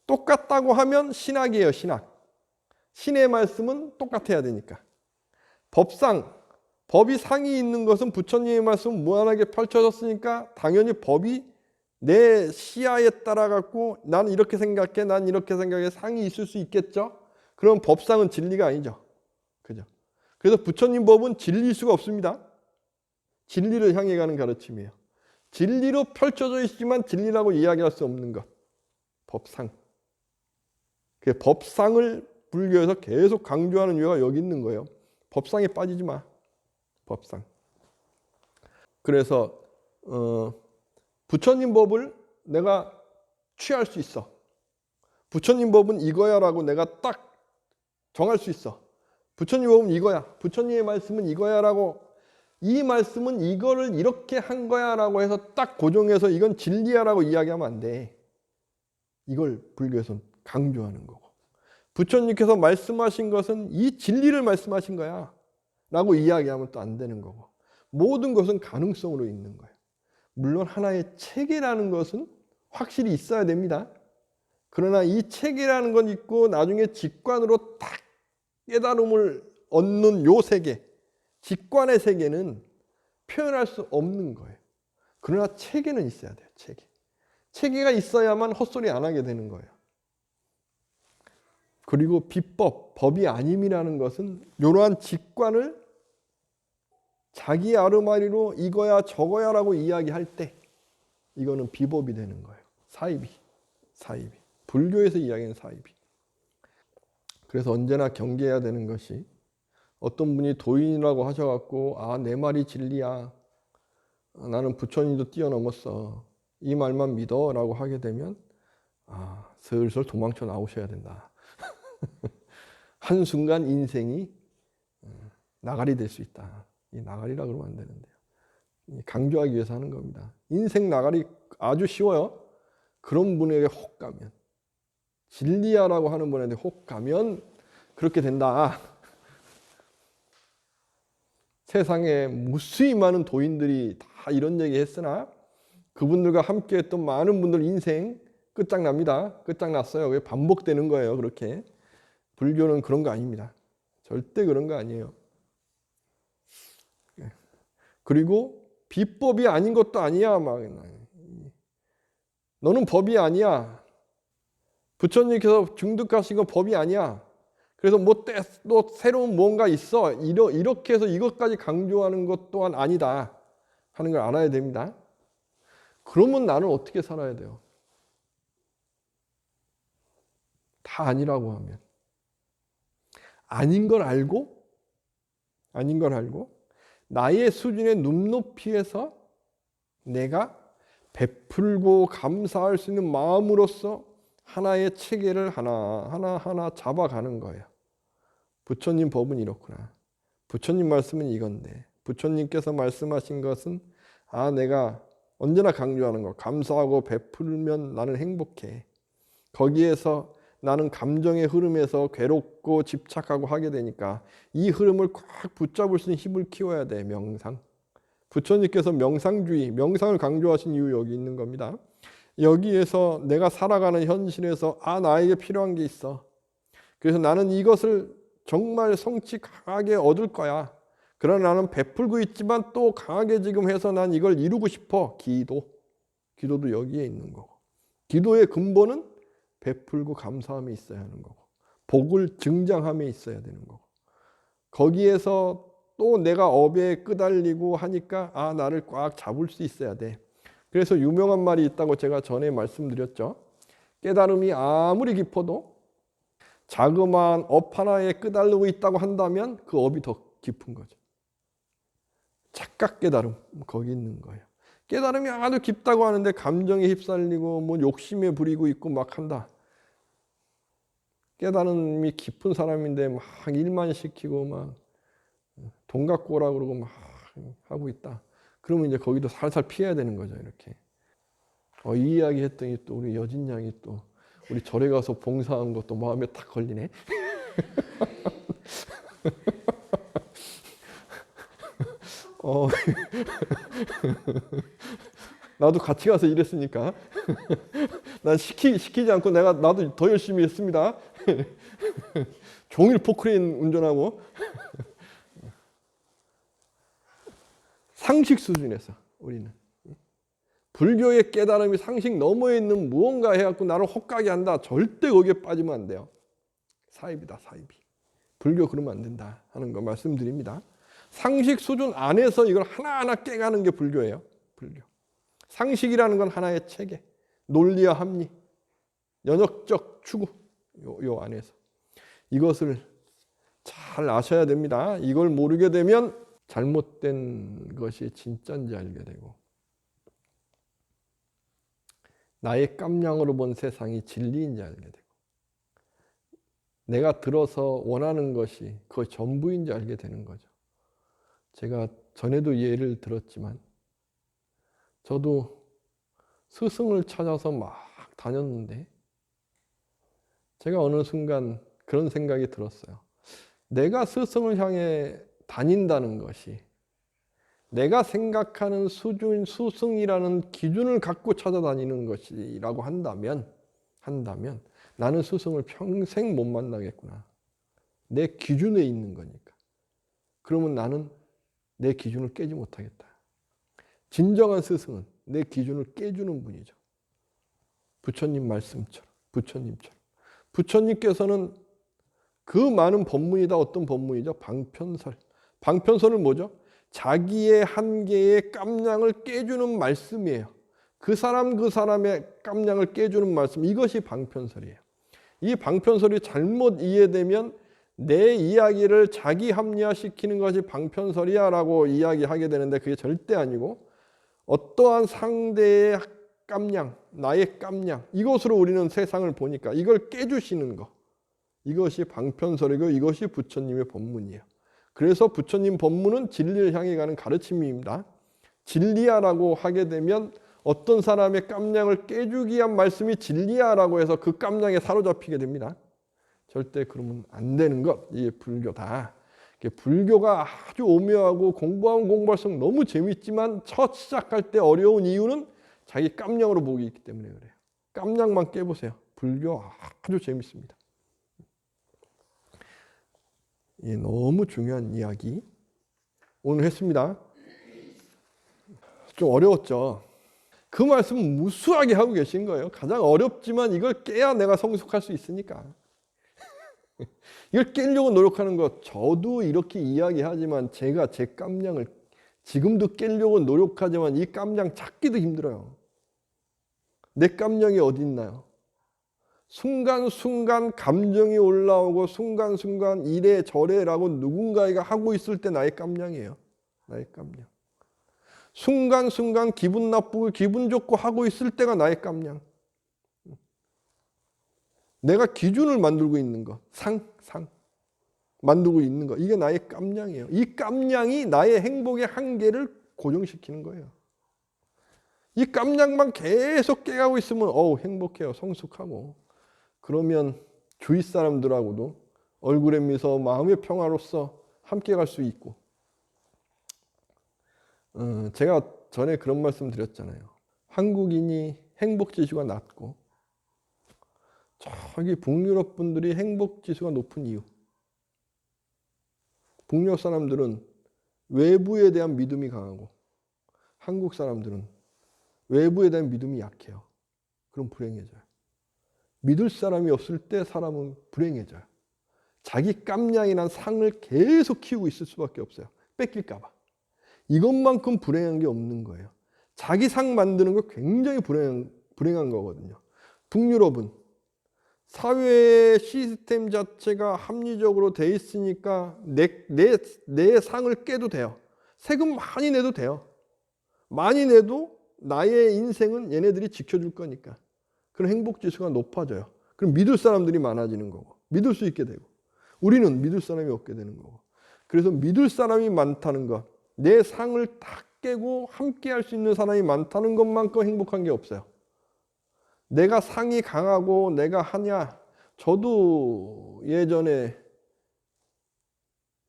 똑같다고 하면 신학이에요. 신학. 신의 말씀은 똑같아야 되니까. 법이 상이 있는 것은 부처님의 말씀은 무한하게 펼쳐졌으니까 당연히 법이 내 시야에 따라 갖고 난 이렇게 생각해, 난 이렇게 생각해 상이 있을 수 있겠죠. 그럼 법상은 진리가 아니죠. 그죠? 그래서 부처님 법은 진리일 수가 없습니다. 진리를 향해 가는 가르침이에요. 진리로 펼쳐져 있지만 진리라고 이야기할 수 없는 것. 법상. 그 법상을 불교에서 계속 강조하는 이유가 여기 있는 거예요. 법상에 빠지지 마. 법상. 그래서 부처님 법을 내가 취할 수 있어. 부처님 법은 이거야라고 내가 딱 정할 수 있어. 부처님 법은 이거야. 부처님의 말씀은 이거야라고 이 말씀은 이거를 이렇게 한 거야라고 해서 딱 고정해서 이건 진리야라고 이야기하면 안 돼. 이걸 불교에서는 강조하는 거고. 부처님께서 말씀하신 것은 이 진리를 말씀하신 거야 라고 이야기하면 또 안 되는 거고. 모든 것은 가능성으로 있는 거예요. 물론 하나의 체계라는 것은 확실히 있어야 됩니다. 그러나 이 체계라는 건 있고 나중에 직관으로 딱 깨달음을 얻는 요 세계, 직관의 세계는 표현할 수 없는 거예요. 그러나 체계는 있어야 돼요. 체계가 있어야만 헛소리 안 하게 되는 거예요. 그리고 비법, 법이 아님이라는 것은 이러한 직관을 자기 아르마리로 이거야 저거야 라고 이야기할 때 이거는 비법이 되는 거예요. 사이비. 불교에서 이야기하는 사이비. 그래서 언제나 경계해야 되는 것이 어떤 분이 도인이라고 하셔갖고 내 말이 진리야. 나는 부처님도 뛰어넘었어. 이 말만 믿어 라고 하게 되면 슬슬 도망쳐 나오셔야 된다. 한순간 인생이 나가리 될 수 있다. 이 나가리라 그러면 안 되는데요. 강조하기 위해서 하는 겁니다. 인생 나가리 아주 쉬워요. 그런 분에게 혹 가면 진리야라고 하는 분한테 혹 가면 그렇게 된다. 세상에 무수히 많은 도인들이 다 이런 얘기 했으나 그분들과 함께 했던 많은 분들 인생 끝장납니다. 끝장났어요. 왜 반복되는 거예요. 그렇게. 불교는 그런 거 아닙니다. 절대 그런 거 아니에요. 그리고 비법이 아닌 것도 아니야. 너는 법이 아니야. 부처님께서 중득하신 건 법이 아니야. 그래서 또 새로운 뭔가 있어. 이렇게 해서 이것까지 강조하는 것 또한 아니다. 하는 걸 알아야 됩니다. 그러면 나는 어떻게 살아야 돼요? 다 아니라고 하면. 아닌 걸 알고 나의 수준의 눈높이에서 내가 베풀고 감사할 수 있는 마음으로서 하나의 체계를 하나 잡아가는 거예요. 부처님 법은 이렇구나. 부처님 말씀은 이건데 부처님께서 말씀하신 것은 내가 언제나 강조하는 거 감사하고 베풀면 나는 행복해. 거기에서 나는 감정의 흐름에서 괴롭고 집착하고 하게 되니까 이 흐름을 꽉 붙잡을 수 있는 힘을 키워야 돼. 명상. 부처님께서 명상주의, 명상을 강조하신 이유 여기 있는 겁니다. 여기에서 내가 살아가는 현실에서 나에게 필요한 게 있어. 그래서 나는 이것을 정말 성취 강하게 얻을 거야. 그러나 나는 베풀고 있지만 또 강하게 지금 해서 난 이걸 이루고 싶어. 기도도 여기에 있는 거고. 기도의 근본은 베풀고 감사함에 있어야 하는 거고 복을 증장함에 있어야 되는 거고 거기에서 또 내가 업에 끄달리고 하니까 나를 꽉 잡을 수 있어야 돼. 그래서 유명한 말이 있다고 제가 전에 말씀드렸죠. 깨달음이 아무리 깊어도 자그마한 업 하나에 끄달리고 있다고 한다면 그 업이 더 깊은 거죠. 착각 깨달음, 거기 있는 거예요. 깨달음이 아주 깊다고 하는데 감정에 휩쓸리고 뭐 욕심에 부리고 있고 막 한다. 깨달음이 깊은 사람인데 막 일만 시키고 막 돈 갖고 오라 그러고 막 하고 있다. 그러면 이제 거기도 살살 피해야 되는 거죠, 이렇게. 이 이야기 했더니 또 우리 여진 양이 또 우리 절에 가서 봉사한 것도 마음에 딱 걸리네. 나도 같이 가서 일했으니까. 난 시키지 않고 나도 더 열심히 했습니다. 종일 포크레인 운전하고. 상식 수준에서 우리는. 불교의 깨달음이 상식 너머에 있는 무언가 해갖고 나를 혹하게 한다. 절대 거기에 빠지면 안 돼요. 사입이다, 사입이. 불교 그러면 안 된다 하는 거 말씀드립니다. 상식 수준 안에서 이걸 하나하나 깨가는 게 불교예요. 불교. 상식이라는 건 하나의 체계, 논리와 합리, 연역적 추구, 요 안에서. 이것을 잘 아셔야 됩니다. 이걸 모르게 되면 잘못된 것이 진짜인지 알게 되고, 나의 깜냥으로 본 세상이 진리인지 알게 되고, 내가 들어서 원하는 것이 그것이 전부인지 알게 되는 거죠. 제가 전에도 예를 들었지만 저도 스승을 찾아서 막 다녔는데 제가 어느 순간 그런 생각이 들었어요. 내가 스승을 향해 다닌다는 것이 내가 생각하는 수준, 스승이라는 기준을 갖고 찾아다니는 것이라고 한다면 나는 스승을 평생 못 만나겠구나. 내 기준에 있는 거니까. 그러면 나는 내 기준을 깨지 못하겠다. 진정한 스승은 내 기준을 깨주는 분이죠. 부처님 말씀처럼, 부처님처럼. 부처님께서는 그 많은 법문이다. 어떤 법문이죠? 방편설. 방편설은 뭐죠? 자기의 한계의 깜냥을 깨주는 말씀이에요. 그 사람의 깜냥을 깨주는 말씀, 이것이 방편설이에요. 이 방편설이 잘못 이해되면 내 이야기를 자기 합리화시키는 것이 방편설이야 라고 이야기하게 되는데 그게 절대 아니고 어떠한 상대의 깜냥, 나의 깜냥, 이것으로 우리는 세상을 보니까 이걸 깨주시는 것, 이것이 방편설이고 이것이 부처님의 법문이에요. 그래서 부처님 법문은 진리를 향해 가는 가르침입니다. 진리야라고 하게 되면 어떤 사람의 깜냥을 깨주기 위한 말씀이 진리야라고 해서 그 깜냥에 사로잡히게 됩니다. 절대 그러면 안 되는 것, 이게 불교다. 불교가 아주 오묘하고 공부하면 공부할수록 너무 재밌지만 첫 시작할 때 어려운 이유는 자기 깜냥으로 보기 있기 때문에 그래요. 깜냥만 깨보세요. 불교 아주 재밌습니다. 예, 너무 중요한 이야기 오늘 했습니다. 좀 어려웠죠. 그 말씀은 무수하게 하고 계신 거예요. 가장 어렵지만 이걸 깨야 내가 성숙할 수 있으니까. 이걸 깨려고 노력하는 것, 저도 이렇게 이야기하지만 제가 제 깜냥을 지금도 깨려고 노력하지만 이 깜냥 찾기도 힘들어요. 내 깜냥이 어디 있나요? 순간순간 감정이 올라오고 순간순간 이래 저래라고 누군가가 하고 있을 때 나의 깜냥이에요. 나의 깜냥. 순간순간 기분 나쁘고 기분 좋고 하고 있을 때가 나의 깜냥. 내가 기준을 만들고 있는 거, 상 만들고 있는 거, 이게 나의 깜냥이에요. 이 깜냥이 나의 행복의 한계를 고정시키는 거예요. 이 깜냥만 계속 깨가고 있으면 행복해요. 성숙하고. 그러면 주위 사람들하고도 얼굴에 미소, 마음의 평화로서 함께 갈 수 있고. 제가 전에 그런 말씀 드렸잖아요. 한국인이 행복지수가 낮고 저기 북유럽 분들이 행복지수가 높은 이유. 북유럽 사람들은 외부에 대한 믿음이 강하고 한국 사람들은 외부에 대한 믿음이 약해요. 그럼 불행해져요. 믿을 사람이 없을 때 사람은 불행해져요. 자기 깜냥이란 상을 계속 키우고 있을 수밖에 없어요. 뺏길까 봐. 이것만큼 불행한 게 없는 거예요. 자기 상 만드는 거 굉장히 불행한 거거든요. 북유럽은 사회 시스템 자체가 합리적으로 돼 있으니까 내 상을 깨도 돼요. 세금 많이 내도 돼요. 많이 내도 나의 인생은 얘네들이 지켜줄 거니까. 그럼 행복지수가 높아져요. 그럼 믿을 사람들이 많아지는 거고, 믿을 수 있게 되고, 우리는 믿을 사람이 없게 되는 거고. 그래서 믿을 사람이 많다는 것, 내 상을 다 깨고 함께 할 수 있는 사람이 많다는 것만큼 행복한 게 없어요. 내가 상이 강하고 내가 하냐? 저도 예전에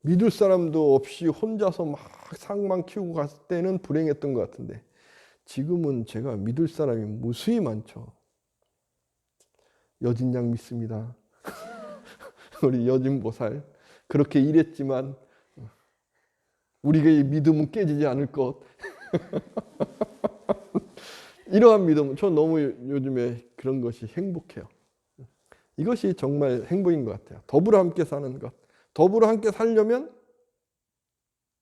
믿을 사람도 없이 혼자서 막 상만 키우고 갔을 때는 불행했던 것 같은데, 지금은 제가 믿을 사람이 무수히 많죠. 여진양 믿습니다. 우리 여진보살 그렇게 일했지만 우리의 믿음은 깨지지 않을 것. 이러한 믿음, 저 너무 요즘에 그런 것이 행복해요. 이것이 정말 행복인 것 같아요. 더불어 함께 사는 것. 더불어 함께 살려면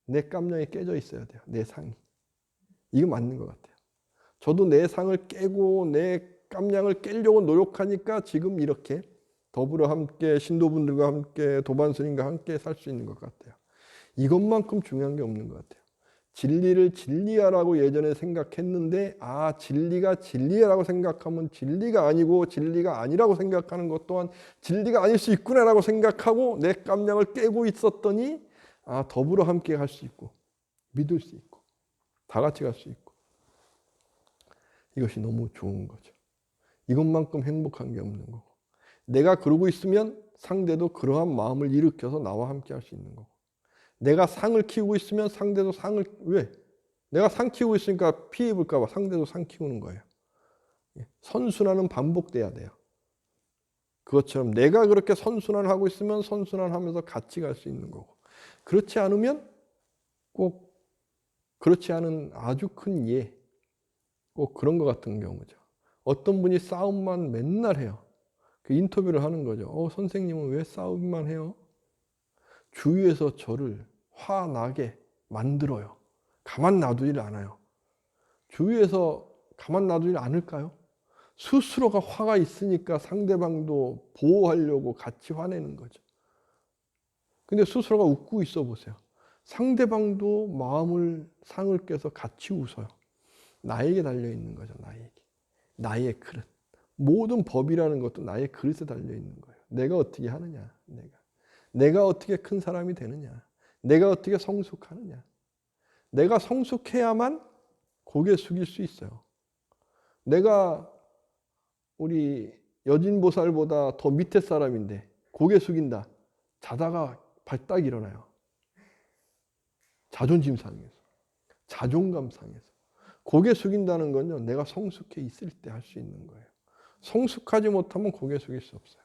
내 깜냥이 깨져 있어야 돼요. 내 상이. 이거 맞는 것 같아요. 저도 내 상을 깨고 내 깜냥을 깨려고 노력하니까 지금 이렇게 더불어 함께 신도분들과 함께 도반스님과 함께 살 수 있는 것 같아요. 이것만큼 중요한 게 없는 것 같아요. 진리를 진리야라고 예전에 생각했는데, 진리가 진리야라고 생각하면 진리가 아니고 진리가 아니라고 생각하는 것 또한 진리가 아닐 수 있구나라고 생각하고 내 깜냥을 깨고 있었더니 더불어 함께 갈 수 있고 믿을 수 있고 다 같이 갈 수 있고, 이것이 너무 좋은 거죠. 이것만큼 행복한 게 없는 거고, 내가 그러고 있으면 상대도 그러한 마음을 일으켜서 나와 함께 할 수 있는 거고, 내가 상을 키우고 있으면 상대도 상을, 왜? 내가 상 키우고 있으니까 피해 입을까 봐 상대도 상 키우는 거예요. 선순환은 반복돼야 돼요. 그것처럼 내가 그렇게 선순환을 하고 있으면 선순환하면서 같이 갈 수 있는 거고, 그렇지 않으면 꼭 그렇지 않은 아주 큰 예, 꼭 그런 것 같은 경우죠. 어떤 분이 싸움만 맨날 해요. 그 인터뷰를 하는 거죠. 선생님은 왜 싸움만 해요? 주위에서 저를 화나게 만들어요. 가만 놔두질 않아요. 주위에서 가만 놔두질 않을까요? 스스로가 화가 있으니까 상대방도 보호하려고 같이 화내는 거죠. 근데 스스로가 웃고 있어 보세요. 상대방도 상을 깨서 같이 웃어요. 나에게 달려있는 거죠. 나의 그릇. 모든 법이라는 것도 나의 그릇에 달려있는 거예요. 내가 어떻게 하느냐. 내가 어떻게 큰 사람이 되느냐. 내가 어떻게 성숙하느냐. 내가 성숙해야만 고개 숙일 수 있어요. 내가 우리 여진보살보다 더 밑에 사람인데 고개 숙인다. 자다가 발딱 일어나요. 자존심 상해서, 자존감 상해서. 고개 숙인다는 건요, 내가 성숙해 있을 때 할 수 있는 거예요. 성숙하지 못하면 고개 숙일 수 없어요.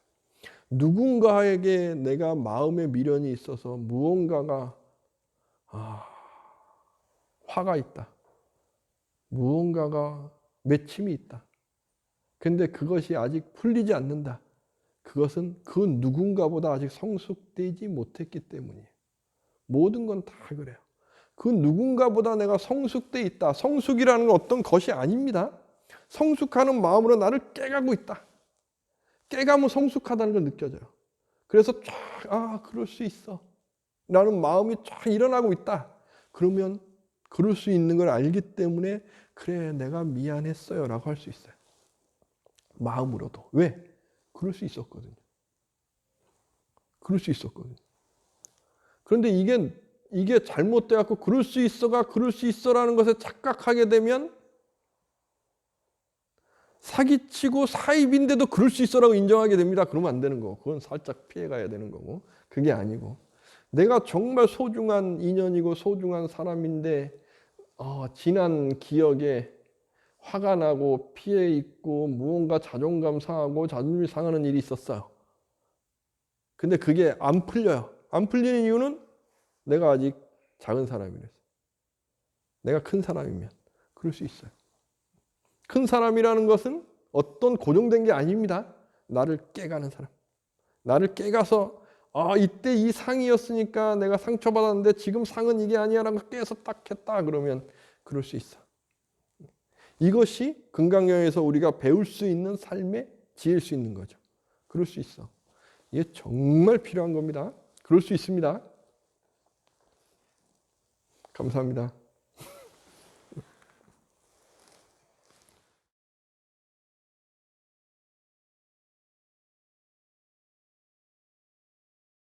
누군가에게 내가 마음의 미련이 있어서 무언가가 화가 있다. 무언가가 맺힘이 있다. 근데 그것이 아직 풀리지 않는다. 그것은 그 누군가보다 아직 성숙되지 못했기 때문이에요. 모든 건 다 그래요. 그 누군가보다 내가 성숙돼 있다. 성숙이라는 건 어떤 것이 아닙니다. 성숙하는 마음으로 나를 깨가고 있다. 깨가면 성숙하다는 걸 느껴져요. 그래서 그럴 수 있어 라는 마음이 쫙 일어나고 있다. 그러면 그럴 수 있는 걸 알기 때문에 그래, 내가 미안했어요 라고 할 수 있어요. 마음으로도. 왜? 그럴 수 있었거든요. 그런데 이게 잘못돼갖고 그럴 수 있어라는 것에 착각하게 되면 사기치고 사입인데도 그럴 수 있어라고 인정하게 됩니다. 그러면 안 되는 거고, 그건 살짝 피해가야 되는 거고, 그게 아니고 내가 정말 소중한 인연이고 소중한 사람인데 지난 기억에 화가 나고 피해 입고 무언가 자존감 상하고 자존심이 상하는 일이 있었어요. 근데 그게 안 풀려요. 안 풀리는 이유는 내가 아직 작은 사람이라서. 내가 큰 사람이면 그럴 수 있어요. 큰 사람이라는 것은 어떤 고정된 게 아닙니다. 나를 깨가는 사람. 나를 깨가서 이때 이 상이었으니까 내가 상처받았는데 지금 상은 이게 아니야라고 깨서 딱 했다 그러면 그럴 수 있어. 이것이 금강경에서 우리가 배울 수 있는 삶의 지을 수 있는 거죠. 그럴 수 있어. 이게 정말 필요한 겁니다. 그럴 수 있습니다. 감사합니다.